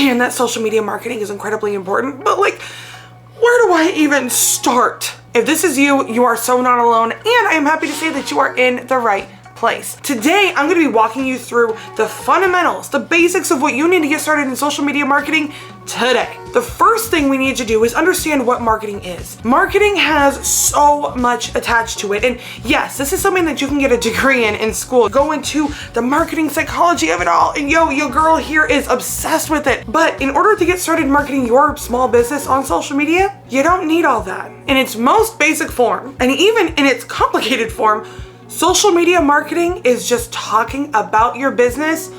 understand that social media marketing is incredibly important, but like, where do I even start? If this is you, you are so not alone, and I am happy to say that you are in the right place. Today, I'm going to be walking you through the fundamentals, the basics of what you need to get started in social media marketing today. The first thing we need to do is understand what marketing is. Marketing has so much attached to it, and yes, this is something that you can get a degree in school. Go into the marketing psychology of it all, and your girl here is obsessed with it. But in order to get started marketing your small business on social media, you don't need all that. In its most basic form, and even in its complicated form, social media marketing is just talking about your business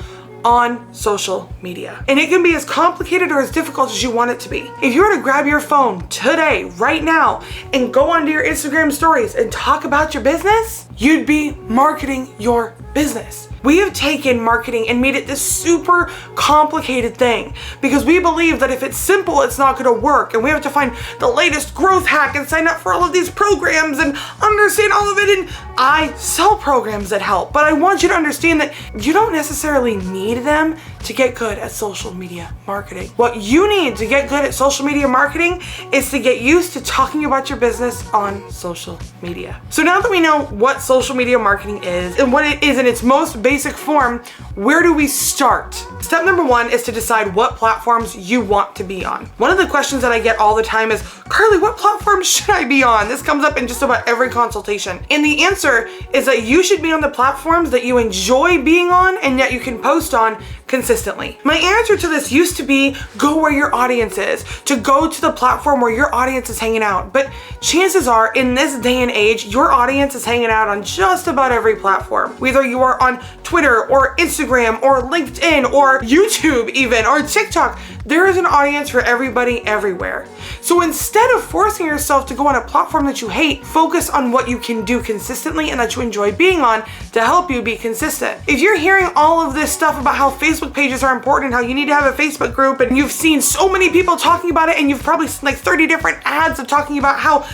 on social media. And it can be as complicated or as difficult as you want it to be. If you were to grab your phone today, right now, and go onto your Instagram stories and talk about your business, you'd be marketing your business. We have taken marketing and made it this super complicated thing because we believe that if it's simple, it's not going to work, and we have to find the latest growth hack and sign up for all of these programs and understand all of it. And I sell programs that help, but I want you to understand that you don't necessarily need them to get good at social media marketing. What you need to get good at social media marketing is to get used to talking about your business on social media. So now that we know what social media marketing is and what it is in its most basic form, where do we start? Step number one is to decide what platforms you want to be on. One of the questions that I get all the time is, Karleigh, what platform should I be on? This comes up in just about every consultation. And the answer is that you should be on the platforms that you enjoy being on and that you can post on consistently. My answer to this used to be go where your audience is, to go to the platform where your audience is hanging out. But chances are in this day and age, your audience is hanging out on just about every platform. Whether you are on Twitter or Instagram or LinkedIn or YouTube even, or TikTok, there is an audience for everybody everywhere. So instead of forcing yourself to go on a platform that you hate, focus on what you can do consistently and that you enjoy being on to help you be consistent. If you're hearing all of this stuff about how Facebook pages are important, how you need to have a Facebook group, and you've seen so many people talking about it, and you've probably seen like 30 different ads of talking about how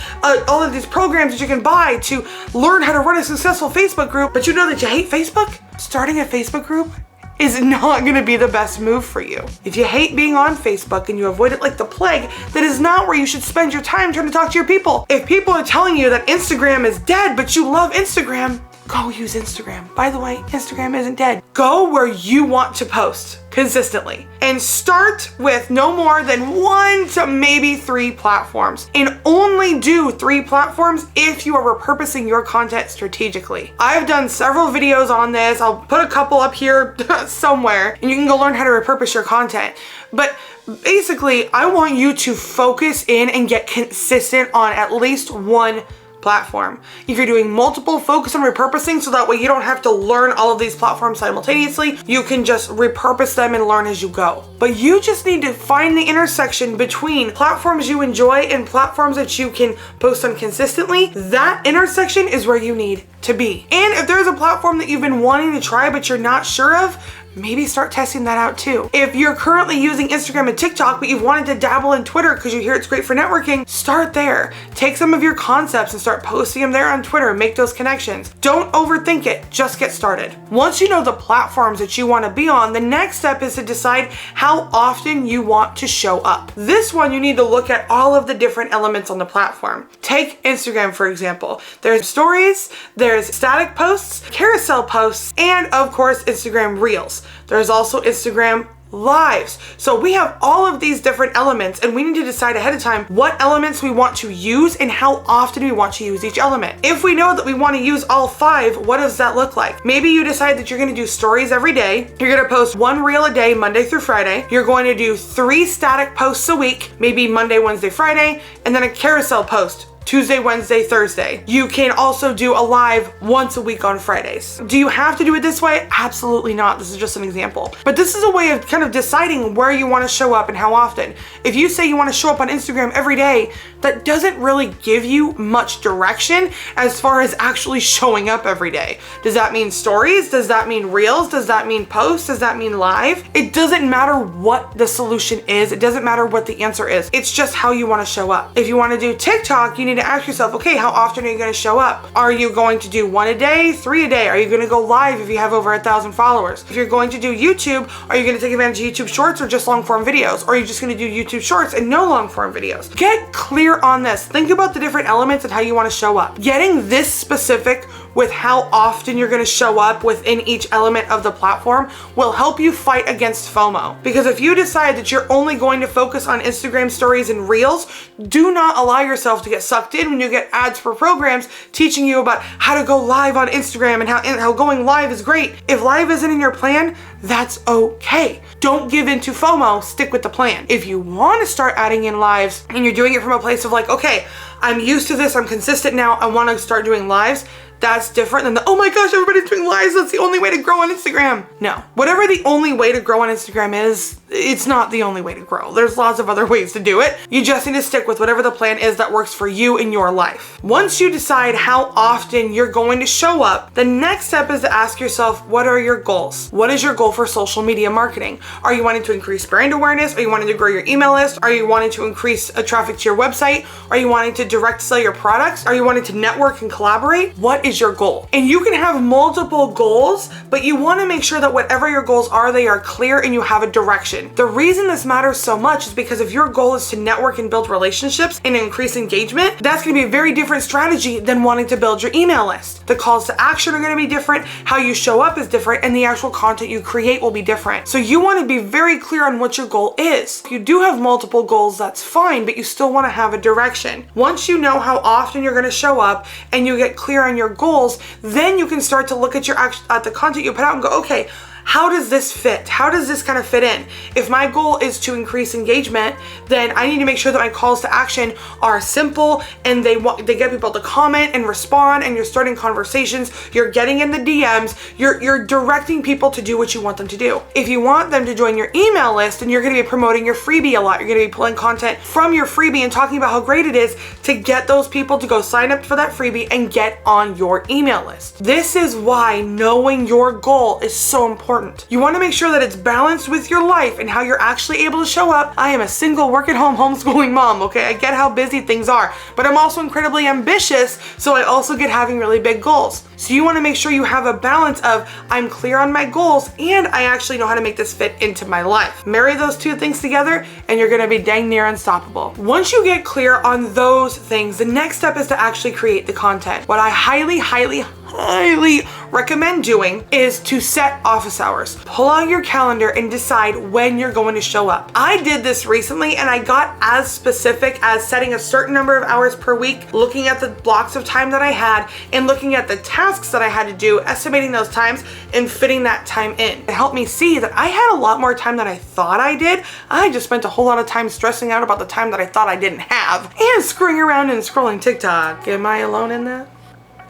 all of these programs that you can buy to learn how to run a successful Facebook group, but you know that you hate Facebook, starting a Facebook group is not going to be the best move for you. If you hate being on Facebook and you avoid it like the plague, that is not where you should spend your time trying to talk to your people. If people are telling you that Instagram is dead, but you love Instagram, go use Instagram. By the way, Instagram isn't dead. Go where you want to post consistently and start with no more than 1 to maybe 3 platforms, and only do 3 platforms if you are repurposing your content strategically. I've done several videos on this. I'll put a couple up here somewhere and you can go learn how to repurpose your content. But basically, I want you to focus in and get consistent on at least 1 platform. If you're doing multiple, focus on repurposing so that way you don't have to learn all of these platforms simultaneously. You can just repurpose them and learn as you go. But you just need to find the intersection between platforms you enjoy and platforms that you can post on consistently. That intersection is where you need to be. And if there's a platform that you've been wanting to try but you're not sure of, maybe start testing that out too. If you're currently using Instagram and TikTok, but you've wanted to dabble in Twitter because you hear it's great for networking, start there. Take some of your concepts and start posting them there on Twitter. Make those connections. Don't overthink it. Just get started. Once you know the platforms that you want to be on, the next step is to decide how often you want to show up. This one, you need to look at all of the different elements on the platform. Take Instagram, for example. There's stories, there's static posts, carousel posts, and of course, Instagram Reels. There's also Instagram Lives. So we have all of these different elements, and we need to decide ahead of time what elements we want to use and how often we want to use each element. If we know that we want to use all 5, what does that look like? Maybe you decide that you're going to do stories every day. You're going to post 1 reel a day, Monday through Friday. You're going to do 3 static posts a week, maybe Monday, Wednesday, Friday, and then a carousel post Tuesday, Wednesday, Thursday. You can also do a live once a week on Fridays. Do you have to do it this way? Absolutely not. This is just an example. But this is a way of kind of deciding where you want to show up and how often. If you say you want to show up on Instagram every day, that doesn't really give you much direction as far as actually showing up every day. Does that mean stories? Does that mean reels? Does that mean posts? Does that mean live? It doesn't matter what the solution is. It doesn't matter what the answer is. It's just how you want to show up. If you want to do TikTok, you need to ask yourself, okay, how often are you going to show up? Are you going to do 1 a day, 3 a day? Are you going to go live if you have over 1,000 followers? If you're going to do YouTube, are you going to take advantage of YouTube Shorts or just long form videos? Or are you just going to do YouTube Shorts and no long form videos? Get clear on this. Think about the different elements and how you want to show up. Getting this specific with how often you're going to show up within each element of the platform will help you fight against FOMO. Because if you decide that you're only going to focus on Instagram stories and reels, do not allow yourself to get sucked in when you get ads for programs teaching you about how to go live on Instagram and how going live is great. If live isn't in your plan, that's okay. Don't give in to FOMO, stick with the plan. If you want to start adding in lives and you're doing it from a place of like, okay, I'm used to this, I'm consistent now, I want to start doing lives, that's different than the, oh my gosh, everybody's doing lives, that's the only way to grow on Instagram. No, whatever the only way to grow on Instagram is, it's not the only way to grow. There's lots of other ways to do it. You just need to stick with whatever the plan is that works for you in your life. Once you decide how often you're going to show up, the next step is to ask yourself, what are your goals? What is your goal for social media marketing? Are you wanting to increase brand awareness? Are you wanting to grow your email list? Are you wanting to increase traffic to your website? Are you wanting to direct sell your products? Are you wanting to network and collaborate? What is your goal? And you can have multiple goals, but you want to make sure that whatever your goals are, they are clear and you have a direction. The reason this matters so much is because if your goal is to network and build relationships and increase engagement, that's going to be a very different strategy than wanting to build your email list. The calls to action are going to be different, how you show up is different, and the actual content you create will be different. So you want to be very clear on what your goal is. If you do have multiple goals, that's fine, but you still want to have a direction. Once you know how often you're going to show up and you get clear on your goals, then you can start to look at the content you put out and go, okay, how does this fit? How does this kind of fit in? If my goal is to increase engagement, then I need to make sure that my calls to action are simple and they get people to comment and respond, and you're starting conversations, you're getting in the DMs, you're directing people to do what you want them to do. If you want them to join your email list, then you're going to be promoting your freebie a lot. You're going to be pulling content from your freebie and talking about how great it is to get those people to go sign up for that freebie and get on your email list. This is why knowing your goal is so important. You want to make sure that it's balanced with your life and how you're actually able to show up. I am a single work-at-home homeschooling mom, okay? I get how busy things are, but I'm also incredibly ambitious, so I also get having really big goals. So you want to make sure you have a balance of I'm clear on my goals and I actually know how to make this fit into my life. Marry those two things together and you're going to be dang near unstoppable. Once you get clear on those things, the next step is to actually create the content. What I highly recommend doing is to set office hours. Pull out your calendar and decide when you're going to show up. I did this recently and I got as specific as setting a certain number of hours per week, looking at the blocks of time that I had and looking at the tasks that I had to do, estimating those times and fitting that time in. It helped me see that I had a lot more time than I thought I did. I just spent a whole lot of time stressing out about the time that I thought I didn't have and screwing around and scrolling TikTok. Am I alone in that?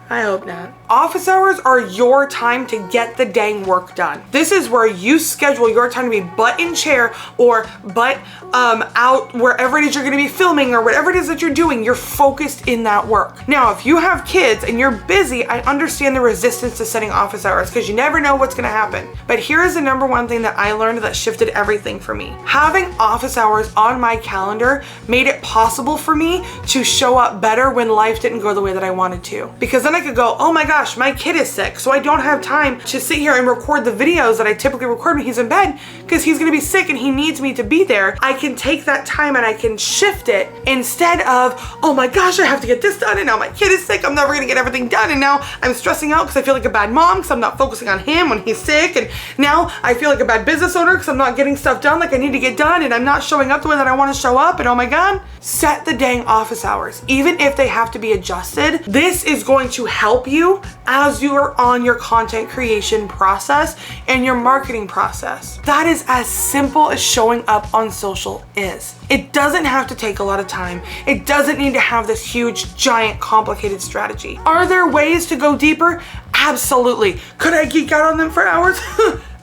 I hope not. Office hours are your time to get the dang work done. This is where you schedule your time to be butt in chair or butt out wherever it is you're gonna be filming or whatever it is that you're doing, you're focused in that work. Now, if you have kids and you're busy, I understand the resistance to setting office hours because you never know what's gonna happen. But here is the number one thing that I learned that shifted everything for me. Having office hours on my calendar made it possible for me to show up better when life didn't go the way that I wanted to. Because then I could go, oh my gosh, my kid is sick, so I don't have time to sit here and record the videos that I typically record when he's in bed because he's gonna be sick and he needs me to be there. I can take that time and I can shift it instead of, oh my gosh, I have to get this done and now my kid is sick, I'm never gonna get everything done, and now I'm stressing out because I feel like a bad mom because I'm not focusing on him when he's sick, and now I feel like a bad business owner because I'm not getting stuff done like I need to get done and I'm not showing up the way that I want to show up, and oh my god. Set the dang office hours. Even if they have to be adjusted, this is going to help you as you are on your content creation process and your marketing process. That is as simple as showing up on social is. It doesn't have to take a lot of time. It doesn't need to have this huge, giant, complicated strategy. Are there ways to go deeper? Absolutely. Could I geek out on them for hours?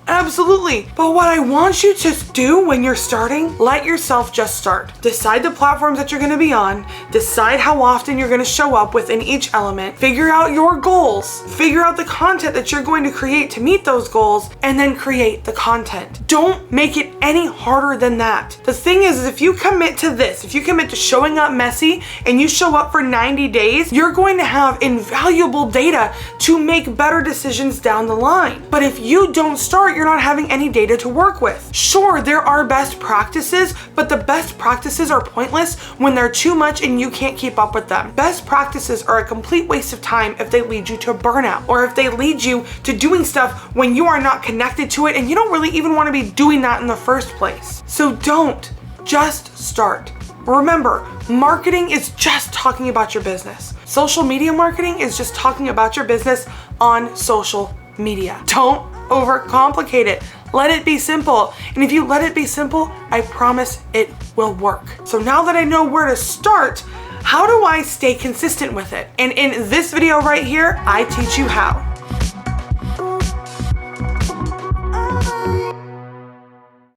Absolutely. But what I want you to do when you're starting, let yourself just start. Decide the platforms that you're going to be on. Decide how often you're going to show up within each element. Figure out your goals. Figure out the content that you're going to create to meet those goals, and then create the content. Don't make it any harder than that. The thing is if you commit to this, if you commit to showing up messy and you show up for 90 days, you're going to have invaluable data to make better decisions down the line. But if you don't start, you're not having any data to work with. Sure, there are best practices, but the best practices are pointless when they're too much and you can't keep up with them. Best practices are a complete waste of time if they lead you to burnout, or if they lead you to doing stuff when you are not connected to it and you don't really even want to be doing that in the first place. So don't, just start. Remember, marketing is just talking about your business. Social media marketing is just talking about your business on social media. Don't overcomplicate it. Let it be simple. And if you let it be simple, I promise it will work. So now that I know where to start, how do I stay consistent with it? And in this video right here, I teach you how.